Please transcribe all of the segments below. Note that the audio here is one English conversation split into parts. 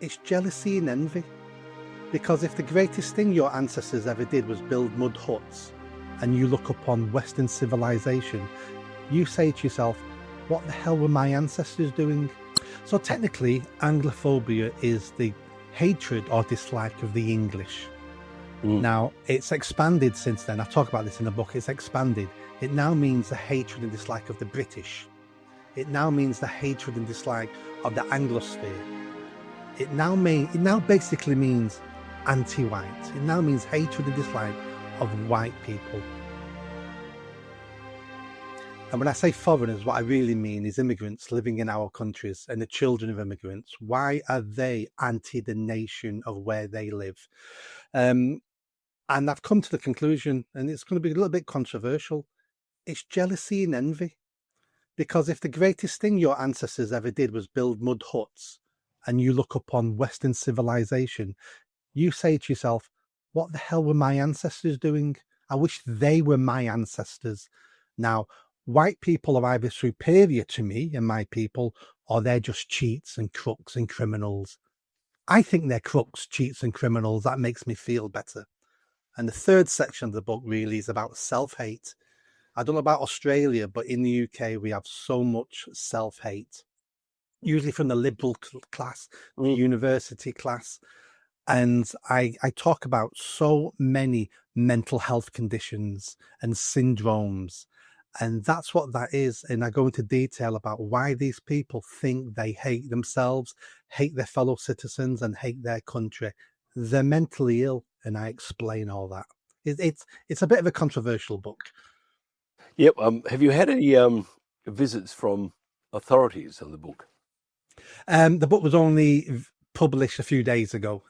It's jealousy and envy. Because if the greatest thing your ancestors ever did was build mud huts, and you look upon Western civilization, you say to yourself, what the hell were my ancestors doing? So technically, Anglophobia is the hatred or dislike of the English. Now, it's expanded since then. I talk about this in the book. It's expanded. It now means the hatred and dislike of the British. It now means the hatred and dislike of the Anglosphere. It now basically means anti-white. It now means hatred and dislike of white people. And when I say foreigners, what I really mean is immigrants living in our countries and the children of immigrants. Why are they anti the nation of where they live? And I've come to the conclusion, and it's going to be a little bit controversial, it's jealousy and envy. Because if the greatest thing your ancestors ever did was build mud huts, and you look upon Western civilization, you say to yourself, what the hell were my ancestors doing? I wish they were my ancestors. Now, white people are either superior to me and my people, or they're just cheats and crooks and criminals. I think they're crooks, cheats and criminals. That makes me feel better. And the third section of the book really is about self-hate. I don't know about Australia, but in the UK, we have so much self-hate, usually from the liberal class, the university class. And I talk about so many mental health conditions and syndromes. And that's what that is. And I go into detail about why these people think they hate themselves, hate their fellow citizens, and hate their country. They're mentally ill. And I explain all that. It's a bit of a controversial book. Yep. Have you had any visits from authorities on the book? The book was only published a few days ago,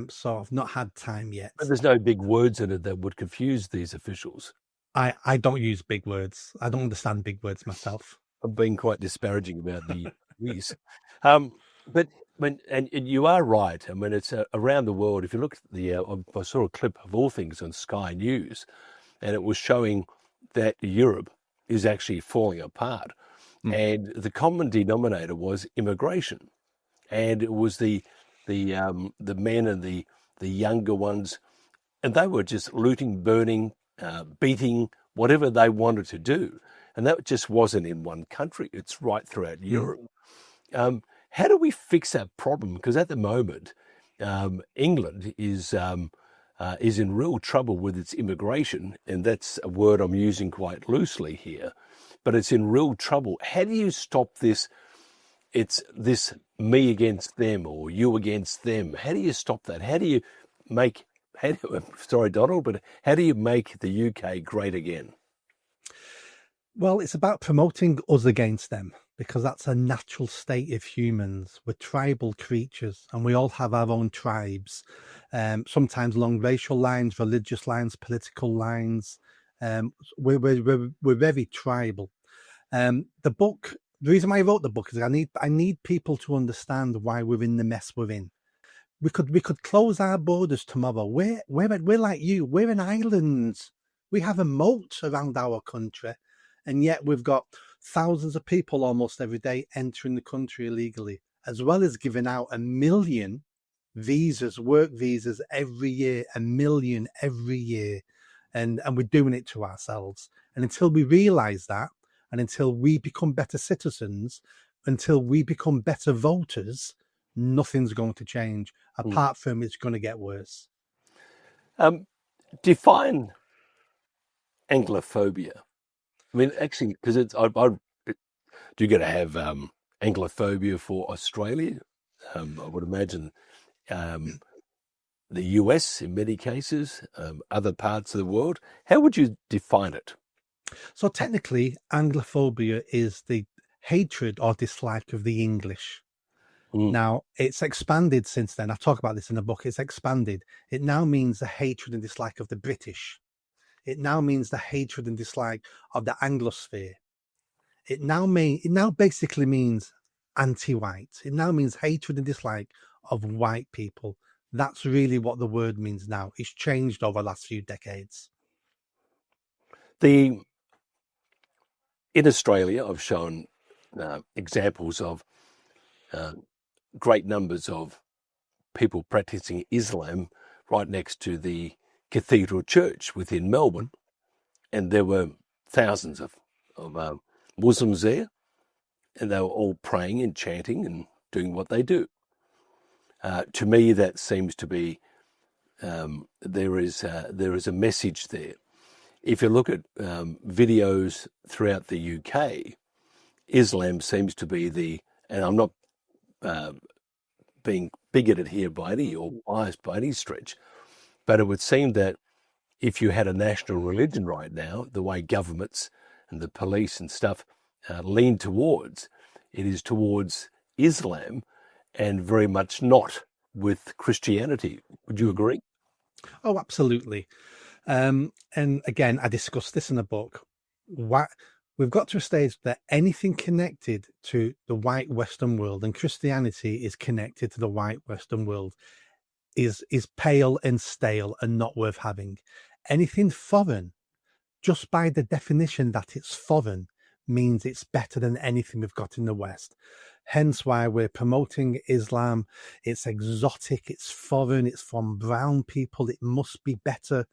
so I've not had time yet. But there's no big words in it that would confuse these officials. I don't use big words. I don't understand big words myself. I'm being quite disparaging about the use. But and you are right. I mean, it's around the world. If you look at I saw a clip of all things on Sky News, and it was showing that Europe is actually falling apart. And the common denominator was immigration. And it was the men and the younger ones, and they were just looting, burning, beating, whatever they wanted to do. And that just wasn't in one country. It's right throughout Europe. How do we fix that problem? Because at the moment, England is in real trouble with its immigration, and that's a word I'm using quite loosely here, but it's in real trouble. How do you stop this? It's this me against them or you against them. How do you stop that? How do you make, sorry, Donald, but how do you make the UK great again? Well, it's about promoting us against them, because that's a natural state of humans. We're tribal creatures, and we all have our own tribes, sometimes along racial lines, religious lines, political lines. We're very tribal. The reason why I wrote the book is I need people to understand why we're in the mess we're in. We could close our borders tomorrow. We're like you. We're an island. We have a moat around our country, and yet we've got thousands of people almost every day entering the country illegally, as well as giving out 1 million visas, work visas every year, 1 million every year, and we're doing it to ourselves. And until we realise that, and until we become better citizens, until we become better voters, nothing's going to change. Apart from it's going to get worse. Define Anglophobia. I mean, actually, because do you got to have Anglophobia for Australia? I would imagine the US in many cases, other parts of the world. How would you define it? So technically, Anglophobia is the hatred or dislike of the English. Now, it's expanded since then. I talk about this in the book. It's expanded. It now means the hatred and dislike of the British. It now means the hatred and dislike of the Anglosphere. It now basically means anti-white. It now means hatred and dislike of white people. That's really what the word means now. It's changed over the last few decades. In Australia, I've shown examples of great numbers of people practicing Islam right next to the cathedral church within Melbourne, and there were thousands of Muslims there, and they were all praying and chanting and doing what they do. To me, that seems to be there is a message there. If you look at videos throughout the UK, Islam seems to be and I'm not being bigoted here by any or biased by any stretch, but it would seem that if you had a national religion right now, the way governments and the police and stuff lean towards, it is towards Islam and very much not with Christianity. Would you agree? Oh, absolutely. And again, I discussed this in the book. We've got to a stage that anything connected to the white Western world, and Christianity is connected to the white Western world, is pale and stale and not worth having. Anything foreign, just by the definition that it's foreign, means it's better than anything we've got in the West. Hence why we're promoting Islam. It's exotic, it's foreign, it's from brown people, it must be better.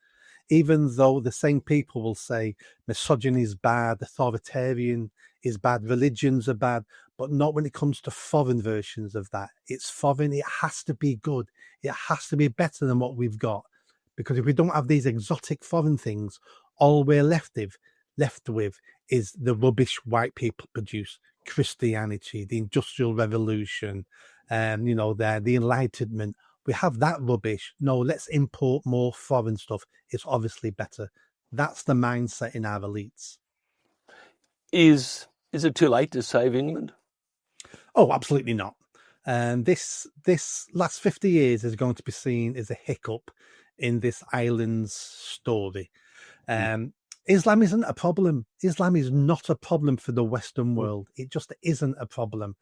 Even though the same people will say misogyny is bad, authoritarian is bad, religions are bad, but not when it comes to foreign versions of that. It's foreign, it has to be good. It has to be better than what we've got. Because if we don't have these exotic foreign things, all we're left with is the rubbish white people produce. Christianity, the Industrial Revolution, the Enlightenment. We have that rubbish. No, let's import more foreign stuff. It's obviously better. That's the mindset in our elites. Is it too late to save England? Oh, absolutely not. This last 50 years is going to be seen as a hiccup in this island's story. Islam isn't a problem. Islam is not a problem for the Western world. It just isn't a problem.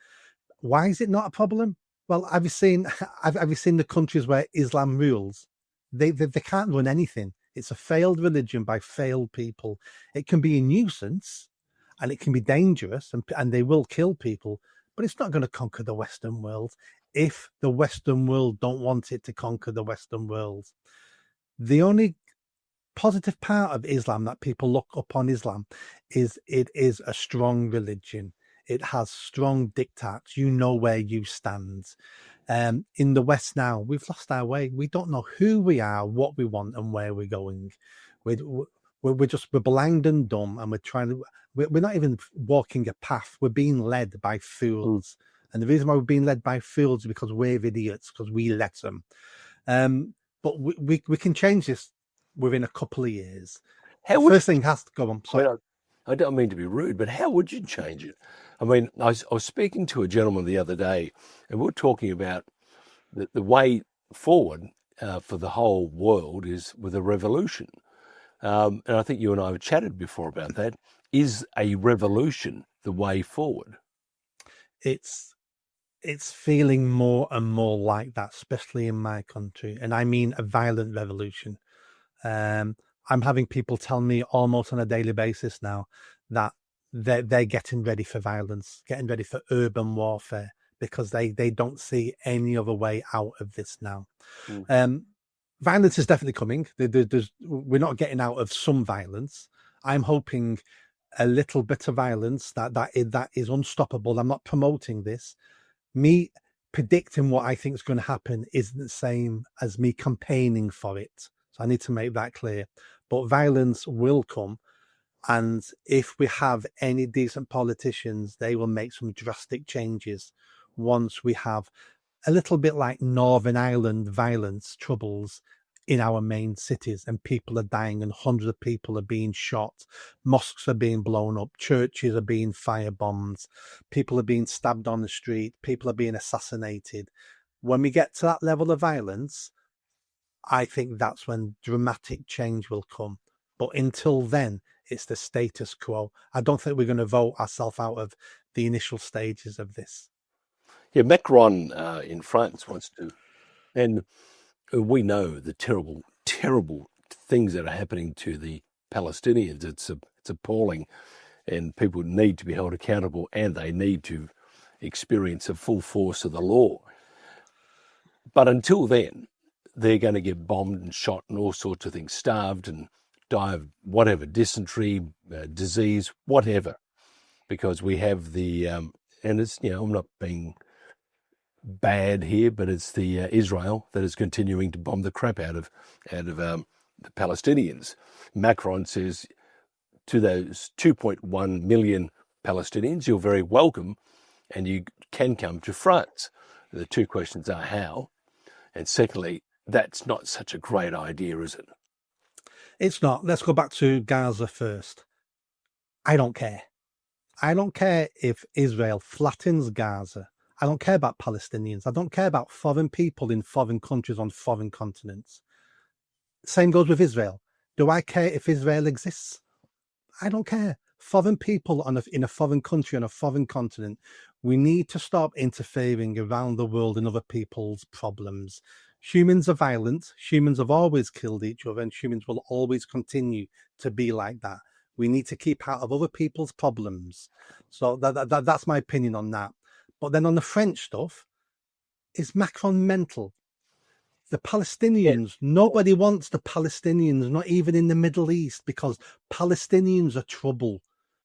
Why is it not a problem? Well, have you seen the countries where Islam rules? They can't run anything. It's a failed religion by failed people. It can be a nuisance and it can be dangerous and they will kill people, but it's not going to conquer the Western world if the Western world don't want it to conquer the Western world. The only positive part of Islam that people look upon Islam is it is a strong religion. It has strong diktats. You know where you stand. In the West now, we've lost our way. We don't know who we are, what we want, and where we're going. We're blind and dumb, and we're not even walking a path. We're being led by fools. And the reason why we're being led by fools is because we're idiots, because we let them. But we can change this within a couple of years. First thing has to go on. Sorry. I don't mean to be rude, but how would you change it? I mean, I was speaking to a gentleman the other day, and we were talking about the way forward for the whole world is with a revolution. And I think you and I have chatted before about that. Is a revolution the way forward? It's feeling more and more like that, especially in my country. And I mean a violent revolution. I'm having people tell me almost on a daily basis now that they're getting ready for violence, getting ready for urban warfare, because they don't see any other way out of this now. Violence is definitely coming. We're not getting out of some violence. I'm hoping a little bit of violence that is unstoppable. I'm not promoting this. Me predicting what I think is going to happen isn't the same as me campaigning for it. So I need to make that clear. But violence will come. And if we have any decent politicians, they will make some drastic changes once we have a little bit like Northern Ireland violence troubles in our main cities, and people are dying and hundreds of people are being shot. Mosques are being blown up. Churches are being firebombed. People are being stabbed on the street. People are being assassinated. When we get to that level of violence, I think that's when dramatic change will come. But until then, it's the status quo. I don't think we're going to vote ourselves out of the initial stages of this. Yeah, Macron in France wants to, and we know the terrible, terrible things that are happening to the Palestinians. It's appalling, and people need to be held accountable, and they need to experience the full force of the law. But until then, they're going to get bombed and shot and all sorts of things, starved and die of whatever, dysentery, disease, whatever, because we have and it's, I'm not being bad here, but it's the Israel that is continuing to bomb the crap out of the Palestinians. Macron says to those 2.1 million Palestinians, you're very welcome and you can come to France. The two questions are how, and secondly, that's not such a great idea, is it? It's not. Let's go back to Gaza first. I don't care. I don't care if Israel flattens Gaza. I don't care about Palestinians. I don't care about foreign people in foreign countries on foreign continents. Same goes with Israel. Do I care if Israel exists? I don't care. Foreign people in a foreign country, on a foreign continent, we need to stop interfering around the world in other people's problems. Humans are violent. Humans have always killed each other, and humans will always continue to be like that. We need to keep out of other people's problems. So that's my opinion on that. But then on the French stuff, is Macron mental? The Palestinians, nobody wants the Palestinians, not even in the Middle East, because Palestinians are trouble.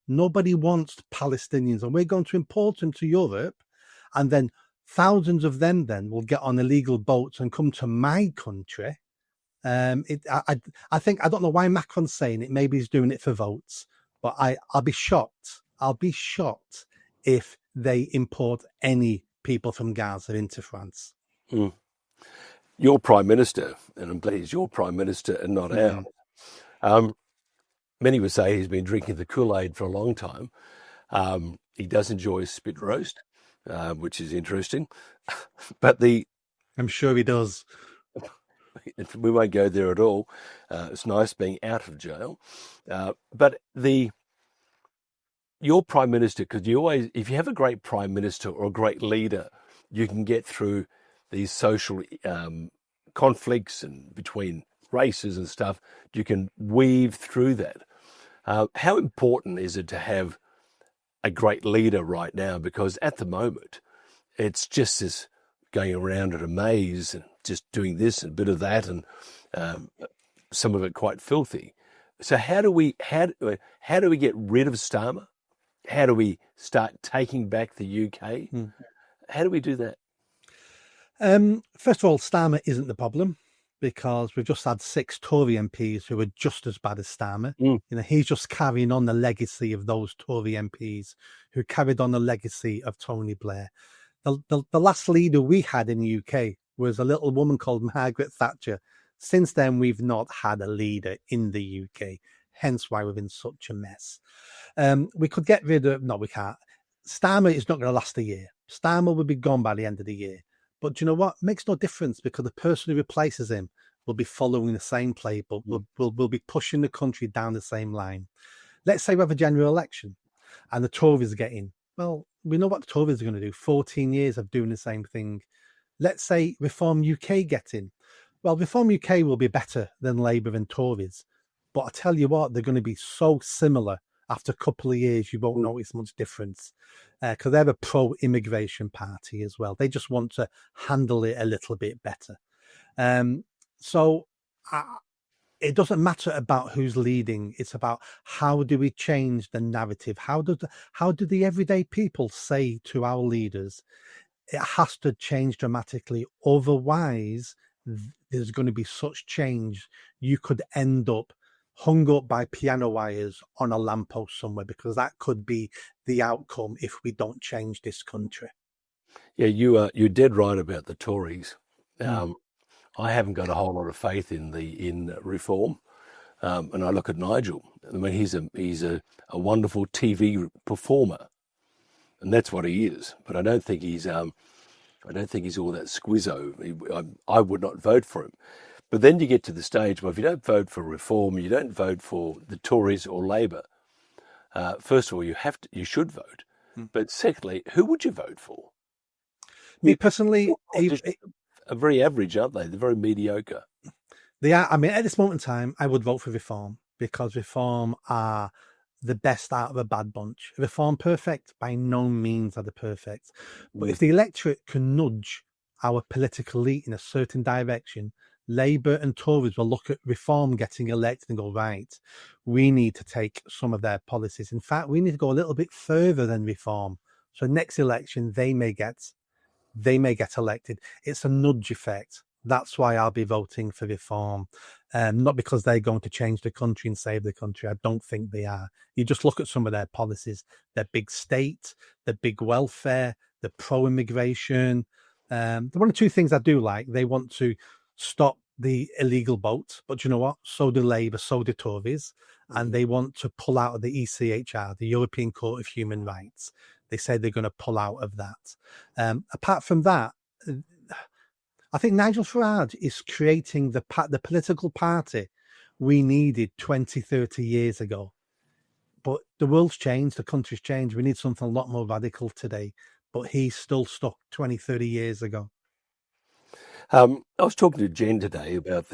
Nobody wants Palestinians, and we're going to import them to Europe, and then thousands of them then will get on illegal boats and come to my country. I think, I don't know why Macron's saying it. Maybe he's doing it for votes, but I'll be shocked. I'll be shocked if they import any people from Gaza into France. Mm. Your Prime Minister, and I'm glad he's your Prime Minister and not ours. Many would say he's been drinking the Kool-Aid for a long time. He does enjoy spit roast, which is interesting. But I'm sure he does. We won't go there at all. It's nice being out of jail. But your Prime Minister, because if you have a great Prime Minister or a great leader, you can get through these social conflicts and between races and stuff. You can weave through that. How important is it to have a great leader right now? Because at the moment, it's just this going around at a maze and just doing this and a bit of that, and some of it quite filthy. So how do we get rid of Starmer? How do we start taking back the UK? How do we do that? First of all, Starmer isn't the problem, because we've just had 6 Tory MPs who are just as bad as Starmer. He's just carrying on the legacy of those Tory MPs who carried on the legacy of Tony Blair. The last leader we had in the UK was a little woman called Margaret Thatcher. Since then, we've not had a leader in the UK, hence why we're in such a mess. We could get rid of... No, we can't. Starmer is not going to last a year. Starmer will be gone by the end of the year. But do you know what? It makes no difference, because the person who replaces him will be following the same playbook, will be pushing the country down the same line. Let's say we have a general election and the Tories get in. Well, we know what the Tories are going to do. 14 years of doing the same thing. Let's say Reform UK get in. Well, Reform UK will be better than Labour and Tories. But I tell you what, they're going to be so similar. After a couple of years, you won't notice much difference, because they're a pro-immigration party as well. They just want to handle it a little bit better. So it doesn't matter about who's leading. It's about how do we change the narrative? How do the everyday people say to our leaders, it has to change dramatically. Otherwise, there's going to be such change. You could end up hung up by piano wires on a lamppost somewhere, because that could be the outcome if we don't change this country. Yeah, you're dead right about the Tories. I haven't got a whole lot of faith in reform, and I look at Nigel. I mean, he's a wonderful TV performer, and that's what he is. But I don't think he's all that squizzo. I would not vote for him. But then you get to the stage where if you don't vote for reform, you don't vote for the Tories or Labour. First of all, you should vote. But secondly, who would you vote for? Me personally, are very average, aren't they? They're very mediocre. They are. I mean, at this moment in time, I would vote for Reform, because Reform are the best out of a bad bunch. Reform perfect? By no means are they perfect. But if the electorate can nudge our political elite in a certain direction, Labour and Tories will look at Reform getting elected and go, right, we need to take some of their policies. In fact, we need to go a little bit further than Reform. So next election, they may get elected. It's a nudge effect. That's why I'll be voting for Reform. Not because they're going to change the country and save the country. I don't think they are. You just look at some of their policies. They're big state, they're big welfare, they're pro-immigration. The one or two things I do like, they want to stop the illegal boat. But you know what? So do Labour, so do Tories. And they want to pull out of the ECHR, the European Court of Human Rights. They say they're going to pull out of that. Apart from that, I think Nigel Farage is creating the political party we needed 20, 30 years ago. But the world's changed, the country's changed. We need something a lot more radical today. But he's still stuck 20, 30 years ago. I was talking to Jen today about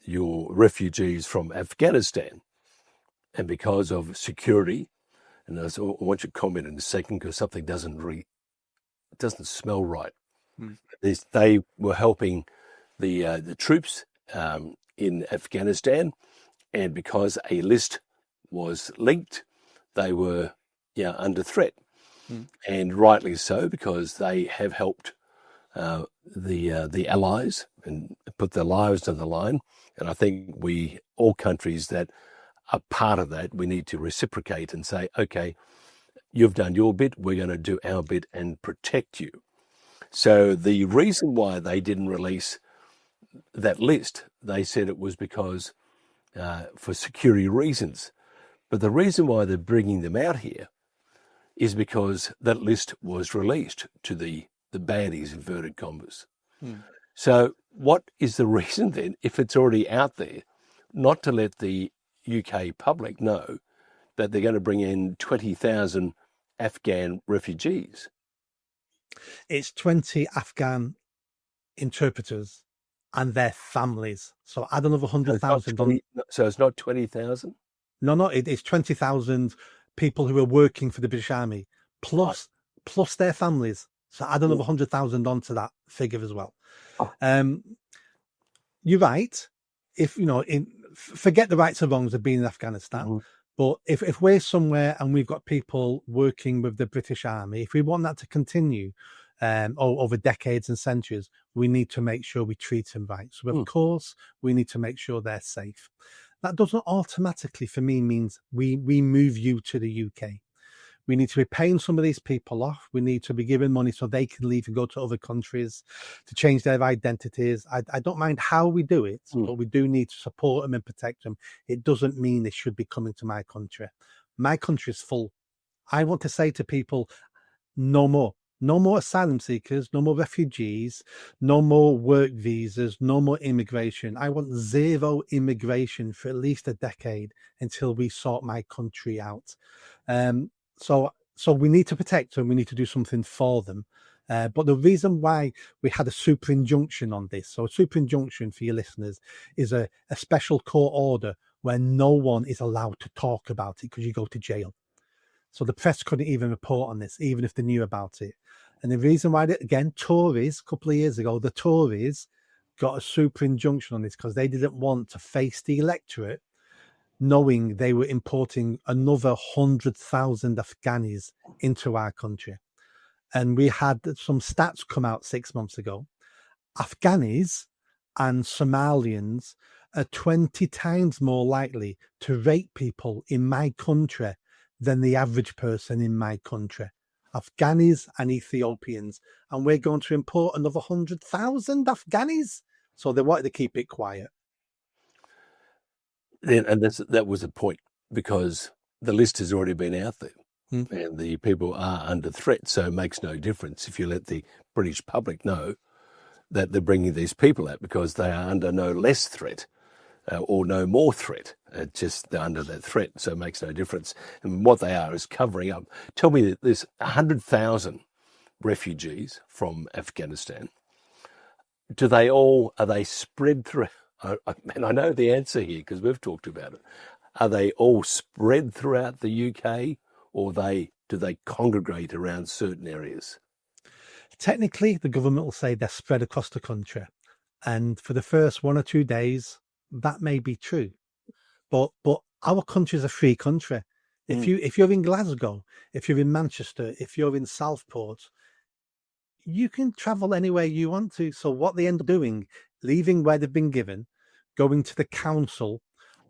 your refugees from Afghanistan. And because of security, and I want you to comment in a second because something doesn't smell right. They were helping the troops in Afghanistan, and because a list was leaked, they were under threat, and rightly so, because they have helped the allies and put their lives on the line. And I think all countries that are part of that, we need to reciprocate and say, okay, you've done your bit, we're going to do our bit and protect you. So the reason why they didn't release that list, they said it was because for security reasons. But the reason why they're bringing them out here is because that list was released to the baddies, inverted commas. So what is the reason then, if it's already out there, not to let the UK public know that they're going to bring in 20,000 Afghan refugees? It's 20 Afghan interpreters and their families. So add another 100,000 on. So it's not 20,000? No, it's 20,000 people who are working for the British Army, plus their families. So add another 100,000 onto that figure as well. You're right. If forget the rights and wrongs of being in Afghanistan. But if we're somewhere and we've got people working with the British Army, if we want that to continue over decades and centuries, we need to make sure we treat them right. So, of course, we need to make sure they're safe. That doesn't automatically, for me, means we move you to the UK. We need to be paying some of these people off. We need to be giving money so they can leave and go to other countries to change their identities. I don't mind how we do it, but we do need to support them and protect them. It doesn't mean they should be coming to my country. My country is full. I want to say to people, no more. No more asylum seekers, no more refugees, no more work visas, no more immigration. I want zero immigration for at least a decade until we sort my country out. So we need to protect them. We need to do something for them. But the reason why we had a super injunction on this, so a super injunction for your listeners, is a special court order where no one is allowed to talk about it because you go to jail. So the press couldn't even report on this, even if they knew about it. And the reason why, again, Tories, a couple of years ago, the Tories got a super injunction on this because they didn't want to face the electorate knowing they were importing another 100,000 Afghanis into our country. And we had some stats come out 6 months ago. Afghanis and Somalians are 20 times more likely to rape people in my country than the average person in my country. Afghanis and Ethiopians. And we're going to import another 100,000 Afghanis. So they wanted to keep it quiet. And that was the point, because the list has already been out there and the people are under threat. So it makes no difference if you let the British public know that they're bringing these people out, because they are under no less threat or no more threat. It's just they're under that threat. So it makes no difference. And what they are is covering up. Tell me that there's 100,000 refugees from Afghanistan. Are they spread through? And I know the answer here because we've talked about it. Are they all spread throughout the UK, or do they congregate around certain areas? Technically, the government will say they're spread across the country. And for the first 1 or 2 days, that may be true. But our country is a free country. If Mm. you're in Glasgow, if you're in Manchester, if you're in Southport, you can travel anywhere you want to. So what they end up doing, leaving where they've been given, going to the council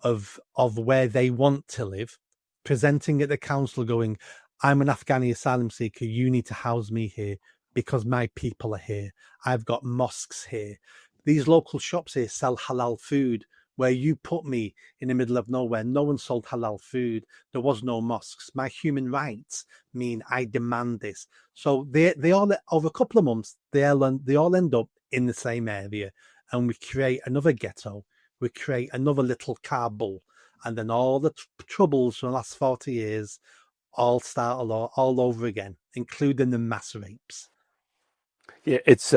of where they want to live, presenting at the council, going, I'm an Afghani asylum seeker. You need to house me here because my people are here. I've got mosques here. These local shops here sell halal food. Where you put me in the middle of nowhere, no one sold halal food. There was no mosques. My human rights mean I demand this. So they all, over a couple of months, they all end up in the same area, and we create another ghetto. We create another little Kabul, and then all the troubles from the last 40 years all start all over again, including the mass rapes. Yeah, it's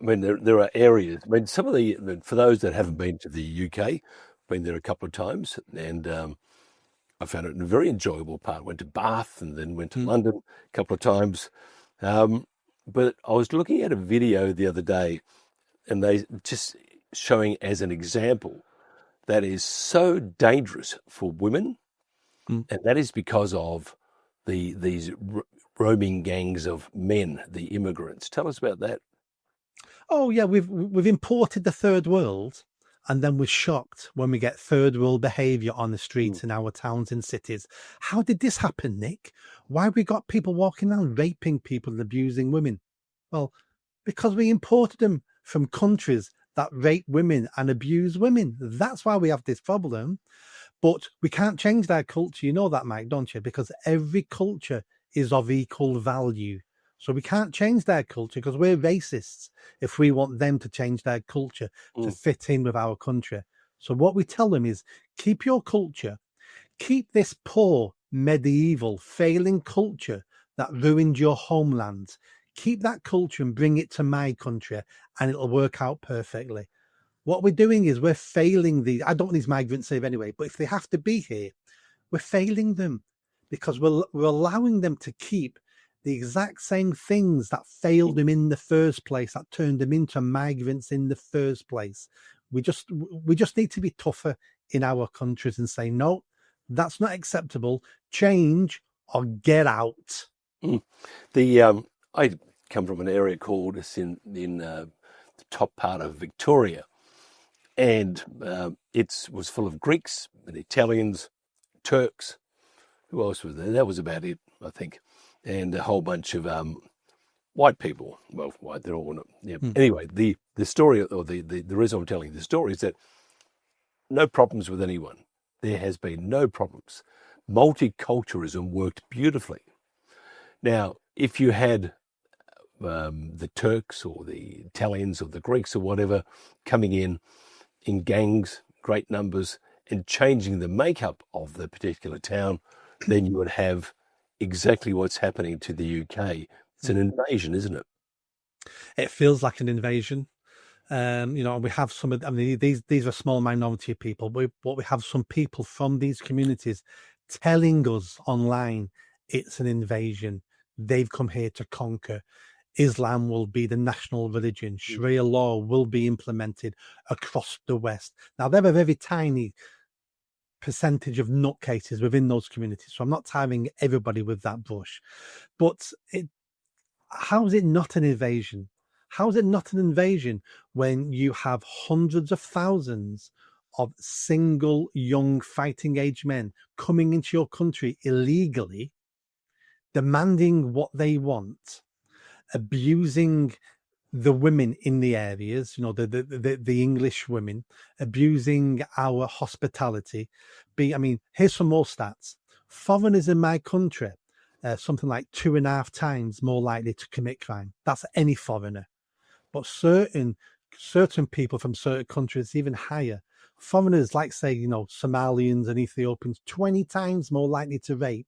I mean, there are areas. I mean, some of for those that haven't been to the UK, been there a couple of times, and I found it a very enjoyable part. Went to Bath and then went to Mm, London a couple of times. Um, but I was looking at a video the other day, and they just showing as an example that is so dangerous for women, mm. and that is because of these roaming gangs of men, the immigrants. Tell us about that. Oh yeah, we've imported the third world, and then we're shocked when we get third world behaviour on the Mm, streets in our towns and cities. How did this happen, Nick? Why have we got people walking around raping people and abusing women? Well, because we imported them from countries that rape women and abuse women. That's why we have this problem. But we can't change their culture. You know that, Mike, don't you? Because every culture is of equal value. So we can't change their culture because we're racists if we want them to change their culture to mm, fit in with our country. So what we tell them is keep your culture, keep this poor, medieval, failing culture that ruined your homeland. Keep that culture and bring it to my country, and it'll work out perfectly. What we're doing is we're failing these. I don't want these migrants here anyway, but if they have to be here, we're failing them because we're allowing them to keep the exact same things that failed them in the first place, that turned them into migrants in the first place. We just need to be tougher in our countries and say, no, that's not acceptable. Change or get out. mm. I come from an area called it's in the top part of Victoria, and it was full of Greeks and Italians, Turks. Who else was there? That was about it, I think, and a whole bunch of white people. Well, white, they're all. Yeah. Hmm. Anyway, the story, or the reason I'm telling the story is that no problems with anyone. There has been no problems. Multiculturalism worked beautifully. Now, if you had the Turks or the Italians or the Greeks or whatever coming in gangs, great numbers, and changing the makeup of the particular town, then you would have exactly what's happening to the UK. It's an invasion, isn't it? It feels like an invasion. We have some. I mean, these are a small minority of people, but we have some people from these communities telling us online it's an invasion. They've come here to conquer. Islam will be the national religion. Sharia law will be implemented across the West. Now, they're a very tiny percentage of nutcases within those communities, so I'm not tarring everybody with that brush. But how is it not an invasion? How is it not an invasion when you have hundreds of thousands of single young fighting age men coming into your country illegally, demanding what they want, abusing the women in the areas, the English women, abusing our hospitality. Here's some more stats. Foreigners in my country, something like 2.5 times more likely to commit crime. That's any foreigner. But certain people from certain countries even higher. Foreigners, like say, Somalians and Ethiopians, 20 times more likely to rape.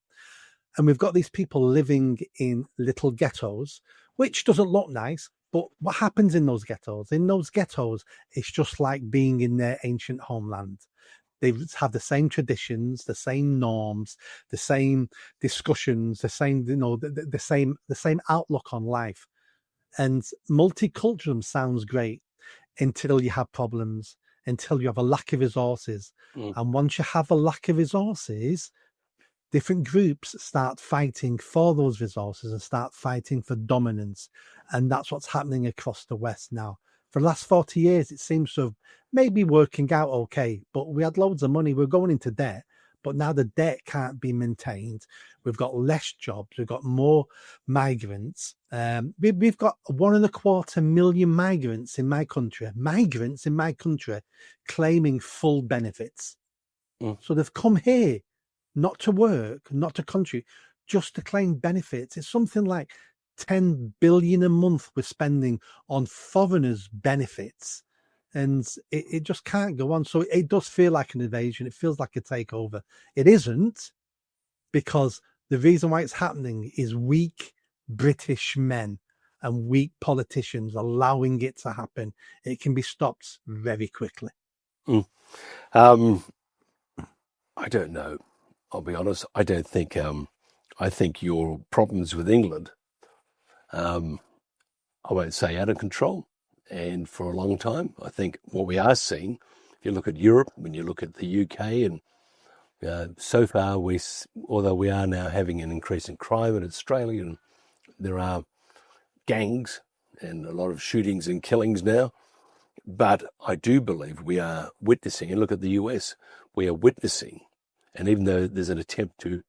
And we've got these people living in little ghettos, which doesn't look nice. But what happens in those ghettos? In those ghettos, it's just like being in their ancient homeland. They have the same traditions, the same norms, the same discussions, the same, the same outlook on life. And multiculturalism sounds great until you have problems, until you have a lack of resources. And once you have a lack of resources, different groups start fighting for those resources and start fighting for dominance. And that's what's happening across the West now. For the last 40 years, it seems to have maybe working out okay, but we had loads of money. We're going into debt, but now the debt can't be maintained. We've got less jobs. We've got more migrants. We've got 1.25 million migrants in my country, claiming full benefits. So they've come here not to work, not to contribute, just to claim benefits. It's something like 10 billion a month we're spending on foreigners' benefits. And it just can't go on. So it does feel like an invasion. It feels like a takeover. It isn't, because the reason why it's happening is weak British men and weak politicians allowing it to happen. It can be stopped very quickly. I don't know. I'll be honest. I don't think. I think your problems with England, I won't say out of control, and for a long time. I think what we are seeing, if you look at Europe, when you look at the UK, and so far, although we are now having an increase in crime in Australia, and there are gangs and a lot of shootings and killings now, but I do believe we are witnessing, and look at the US, we are witnessing, and even though there's an attempt to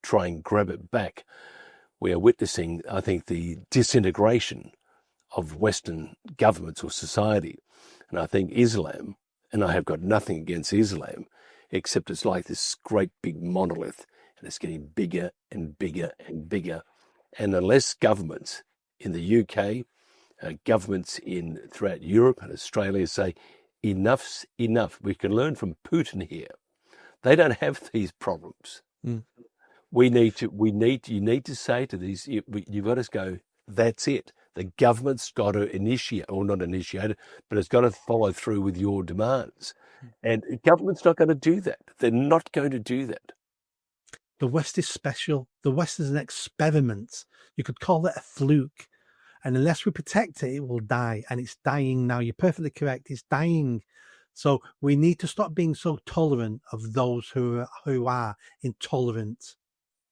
try and grab it back, we are witnessing, I think, the disintegration of Western governments or society. And I think Islam, and I have got nothing against Islam, except it's like this great big monolith, and it's getting bigger and bigger and bigger. And unless governments in the UK, governments throughout Europe and Australia say, enough's enough. We can learn from Putin here. They don't have these problems. You need to say to these, you've got to go, that's it. The government's got to initiate, or not initiate it, but it's got to follow through with your demands. And the government's not going to do that. They're not going to do that. The West is special. The West is an experiment. You could call it a fluke. And unless we protect it, it will die. And it's dying now. You're perfectly correct. It's dying. So we need to stop being so tolerant of those who are intolerant.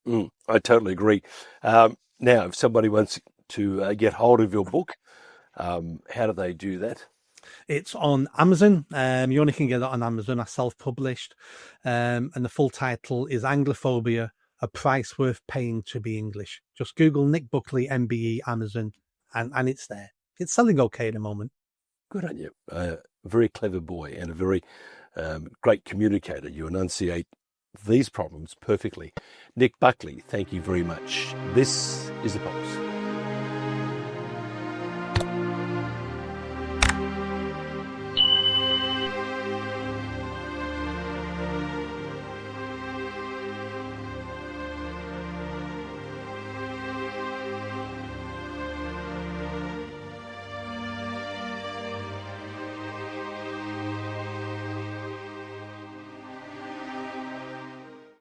I totally agree. Now, if somebody wants to get hold of your book, how do they do that? It's on Amazon. You only can get it on Amazon. I self-published. And the full title is Anglophobia, A Price Worth Paying to Be English. Just Google Nick Buckley, MBE, Amazon, and it's there. It's selling okay at the moment. Good on you. A very clever boy and a very great communicator. You enunciate these problems perfectly. Nick Buckley, thank you very much. This is The Pulse.